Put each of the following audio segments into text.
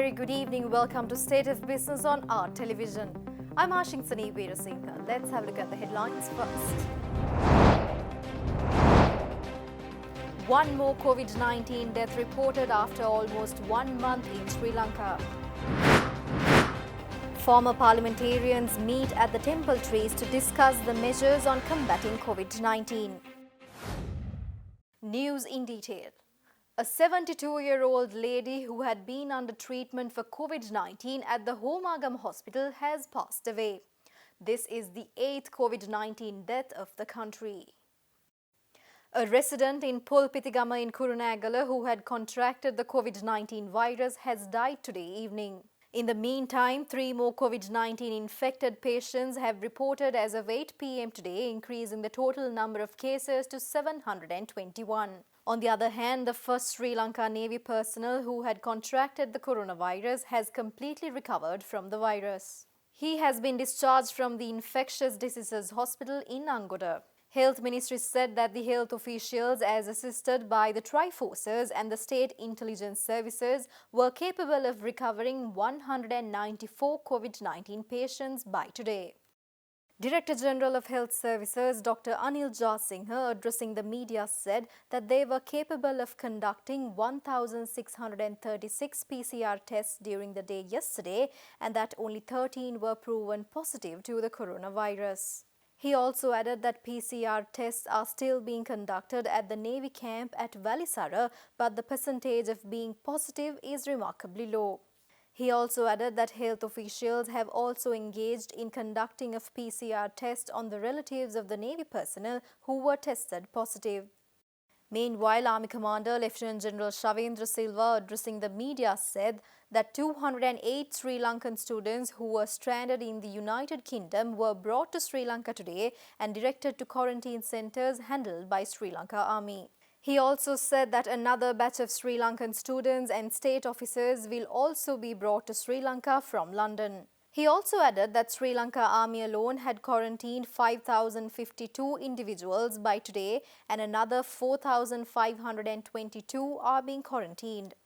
very good evening. Welcome to State of Business on our television. I'm Ashingsani Veerasinghe. Let's have a look at the headlines first. One more COVID-19 death reported after almost 1 month in Sri Lanka. Former parliamentarians meet at the temple trees to discuss the measures on combating COVID-19. News in detail. A 72-year-old lady who had been under treatment for COVID-19 at the Homagam hospital has passed away. This is the 8th COVID-19 death of the country. A resident in Pulpitigama in Kurunegala who had contracted the COVID-19 virus has died today evening. In the meantime, 3 more COVID-19 infected patients have reported as of 8 p.m. today, increasing the total number of cases to 721. On the other hand, the first Sri Lanka Navy personnel who had contracted the coronavirus has completely recovered from the virus. He has been discharged from the infectious diseases hospital in Angoda. Health Ministry said that the health officials, as assisted by the Triforces and the State Intelligence Services, were capable of recovering 194 COVID-19 patients by today. Director General of Health Services Dr. Anil Jasinghe, addressing the media, said that they were capable of conducting 1,636 PCR tests during the day yesterday and that only 13 were proven positive to the coronavirus. He also added that PCR tests are still being conducted at the Navy camp at Valisara, but the percentage of being positive is remarkably low. He also added that health officials have also engaged in conducting of PCR tests on the relatives of the Navy personnel who were tested positive. Meanwhile, Army Commander Lieutenant General Shavendra Silva, addressing the media, said that 208 Sri Lankan students who were stranded in the United Kingdom were brought to Sri Lanka today and directed to quarantine centres handled by Sri Lanka Army. He also said that another batch of Sri Lankan students and state officers will also be brought to Sri Lanka from London. He also added that Sri Lanka Army alone had quarantined 5,052 individuals by today and another 4,522 are being quarantined.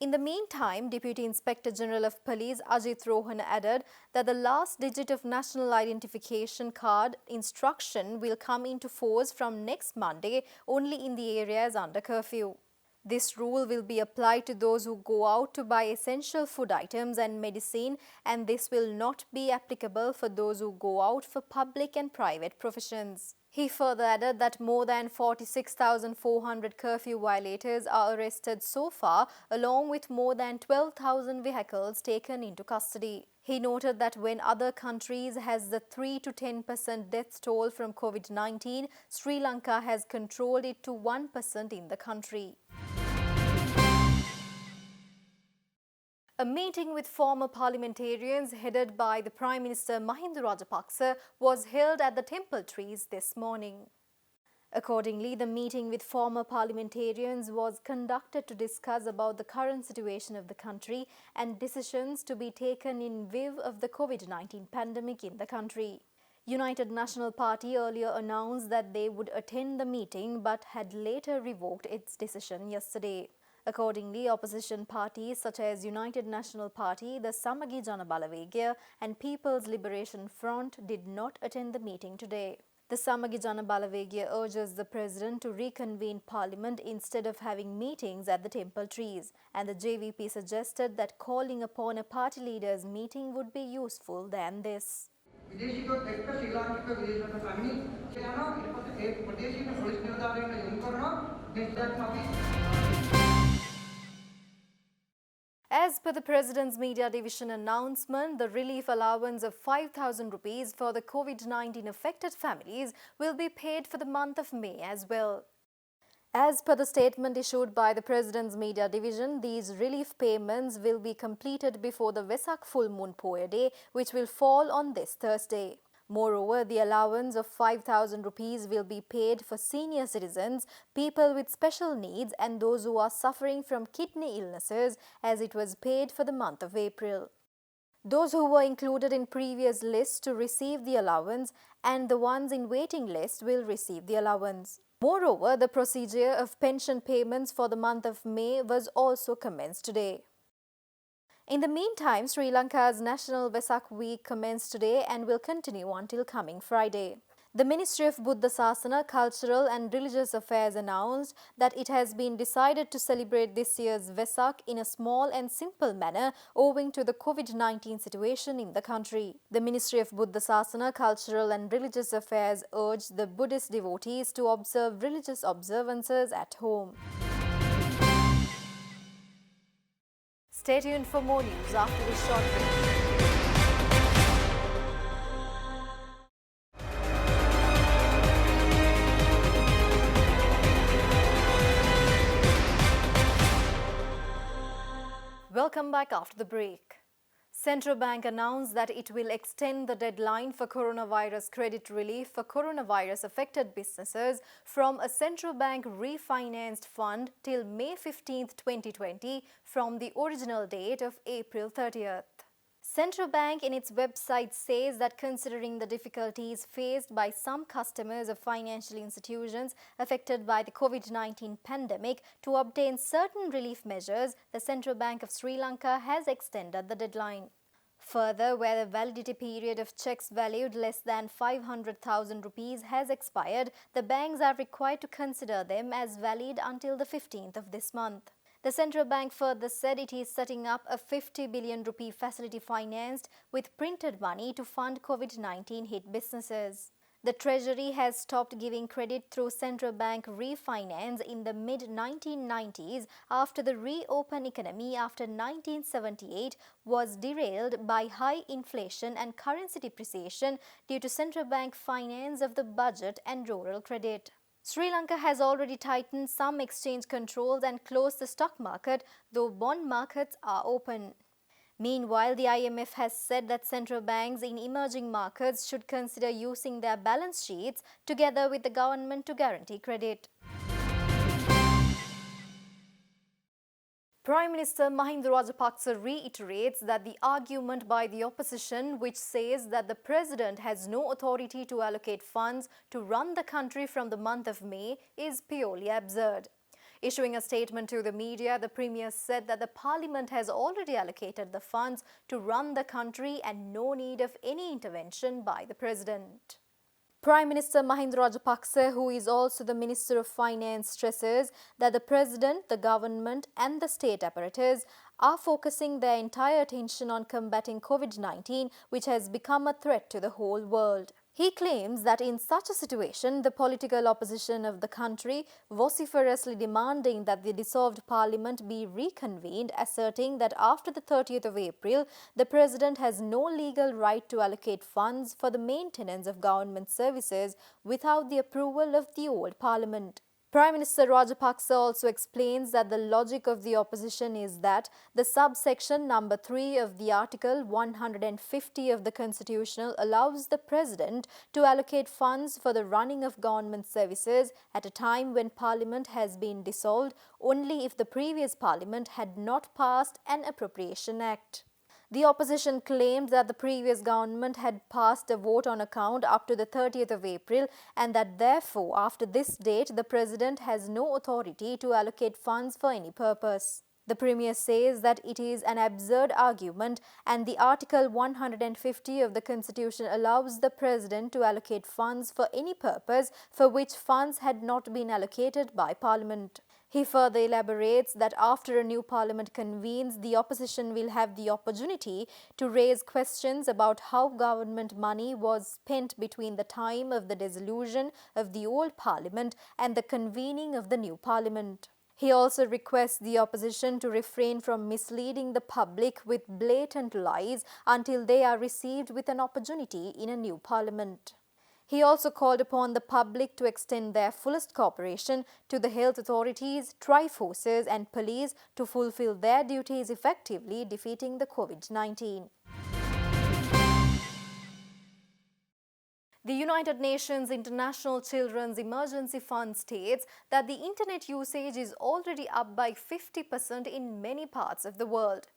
In the meantime, Deputy Inspector General of Police Ajit Rohan added that the last digit of National Identification Card instruction will come into force from next Monday only in the areas under curfew. This rule will be applied to those who go out to buy essential food items and medicine, and this will not be applicable for those who go out for public and private professions. He further added that more than 46,400 curfew violators are arrested so far, along with more than 12,000 vehicles taken into custody. He noted that when other countries has the 3 to 10% death toll from COVID-19, Sri Lanka has controlled it to 1% in the country. A meeting with former parliamentarians headed by the Prime Minister Mahinda Rajapaksa was held at the temple trees this morning. Accordingly, the meeting with former parliamentarians was conducted to discuss about the current situation of the country and decisions to be taken in view of the COVID-19 pandemic in the country. United National Party earlier announced that they would attend the meeting but had later revoked its decision yesterday. Accordingly, opposition parties such as United National Party, the Samagi Jana Balawegaya and People's Liberation Front did not attend the meeting today. The Samagi Jana Balawegaya urges the President to reconvene Parliament instead of having meetings at the temple trees, and the JVP suggested that calling upon a party leaders' meeting would be useful than this. As per the President's Media Division announcement, the relief allowance of 5,000 rupees for the COVID-19 affected families will be paid for the month of May as well. As per the statement issued by the President's Media Division, these relief payments will be completed before the Vesak full moon Poya day, which will fall on this Thursday. Moreover, the allowance of 5,000 rupees will be paid for senior citizens, people with special needs and those who are suffering from kidney illnesses, as it was paid for the month of April. Those who were included in previous lists to receive the allowance and the ones in waiting list will receive the allowance. Moreover, the procedure of pension payments for the month of May was also commenced today. In the meantime, Sri Lanka's National Vesak Week commenced today and will continue until coming Friday. The Ministry of Buddha Sasana, Cultural and Religious Affairs announced that it has been decided to celebrate this year's Vesak in a small and simple manner owing to the COVID-19 situation in the country. The Ministry of Buddha Sasana, Cultural and Religious Affairs urged the Buddhist devotees to observe religious observances at home. Stay tuned for more news after this short break. Welcome back after the break. Central Bank announced that it will extend the deadline for coronavirus credit relief for coronavirus-affected businesses from a central bank refinanced fund till May 15, 2020 from the original date of April 30th. Central Bank in its website says that considering the difficulties faced by some customers of financial institutions affected by the COVID-19 pandemic to obtain certain relief measures, the Central Bank of Sri Lanka has extended the deadline. Further, where the validity period of checks valued less than 500,000 rupees has expired, the banks are required to consider them as valid until the 15th of this month. The central bank further said it is setting up a 50 billion rupee facility financed with printed money to fund COVID-19 hit businesses. The Treasury has stopped giving credit through central bank refinance in the mid-1990s after the reopened economy after 1978 was derailed by high inflation and currency depreciation due to central bank finance of the budget and rural credit. Sri Lanka has already tightened some exchange controls and closed the stock market, though bond markets are open. Meanwhile, the IMF has said that central banks in emerging markets should consider using their balance sheets together with the government to guarantee credit. Prime Minister Mahinda Rajapaksa reiterates that the argument by the opposition, which says that the president has no authority to allocate funds to run the country from the month of May, is purely absurd. Issuing a statement to the media, the Premier said that the Parliament has already allocated the funds to run the country and no need of any intervention by the President. Prime Minister Mahinda Rajapaksa, who is also the Minister of Finance, stresses that the President, the government and the state apparatus are focusing their entire attention on combating COVID-19, which has become a threat to the whole world. He claims that in such a situation, the political opposition of the country vociferously demanding that the dissolved parliament be reconvened, asserting that after the 30th of April, the president has no legal right to allocate funds for the maintenance of government services without the approval of the old parliament. Prime Minister Rajapaksa also explains that the logic of the opposition is that the subsection number 3 of the Article 150 of the Constitution allows the President to allocate funds for the running of government services at a time when Parliament has been dissolved only if the previous Parliament had not passed an Appropriation Act. The opposition claimed that the previous government had passed a vote on account up to the 30th of April and that therefore after this date the President has no authority to allocate funds for any purpose. The Premier says that it is an absurd argument and the Article 150 of the Constitution allows the President to allocate funds for any purpose for which funds had not been allocated by Parliament. He further elaborates that after a new parliament convenes, the opposition will have the opportunity to raise questions about how government money was spent between the time of the dissolution of the old parliament and the convening of the new parliament. He also requests the opposition to refrain from misleading the public with blatant lies until they are received with an opportunity in a new parliament. He also called upon the public to extend their fullest cooperation to the health authorities, tri-forces and police to fulfill their duties effectively defeating the COVID-19. The United Nations International Children's Emergency Fund states that the internet usage is already up by 50% in many parts of the world.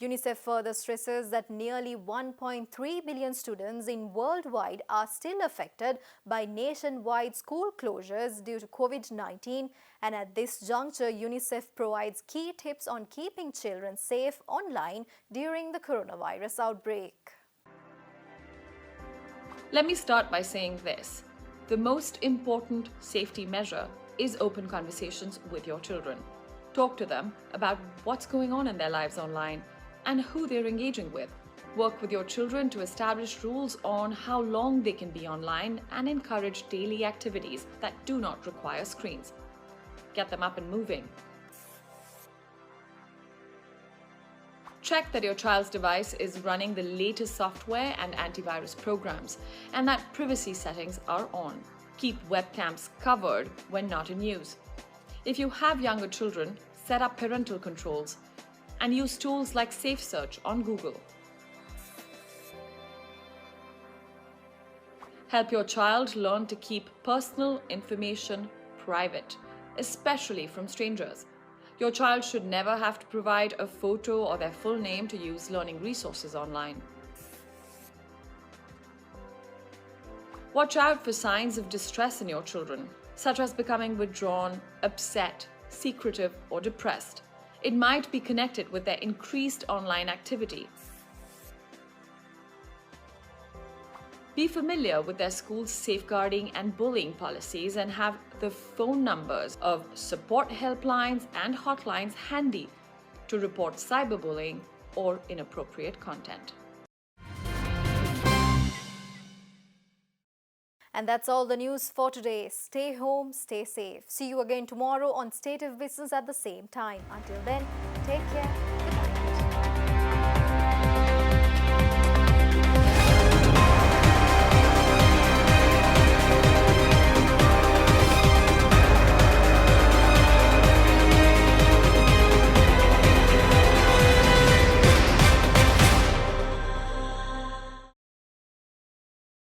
UNICEF further stresses that nearly 1.3 billion students in worldwide are still affected by nationwide school closures due to COVID-19, and at this juncture, UNICEF provides key tips on keeping children safe online during the coronavirus outbreak. Let me start by saying this. The most important safety measure is open conversations with your children. Talk to them about what's going on in their lives online and who they're engaging with. Work with your children to establish rules on how long they can be online and encourage daily activities that do not require screens. Get them up and moving. Check that your child's device is running the latest software and antivirus programs and that privacy settings are on. Keep webcams covered when not in use. If you have younger children, set up parental controls and use tools like Safe Search on Google. Help your child learn to keep personal information private, especially from strangers. Your child should never have to provide a photo or their full name to use learning resources online. Watch out for signs of distress in your children, such as becoming withdrawn, upset, secretive, or depressed. It might be connected with their increased online activity. Be familiar with their school's safeguarding and bullying policies and have the phone numbers of support helplines and hotlines handy to report cyberbullying or inappropriate content. And that's all the news for today. Stay home, stay safe. See you again tomorrow on State of Business at the same time. Until then, take care.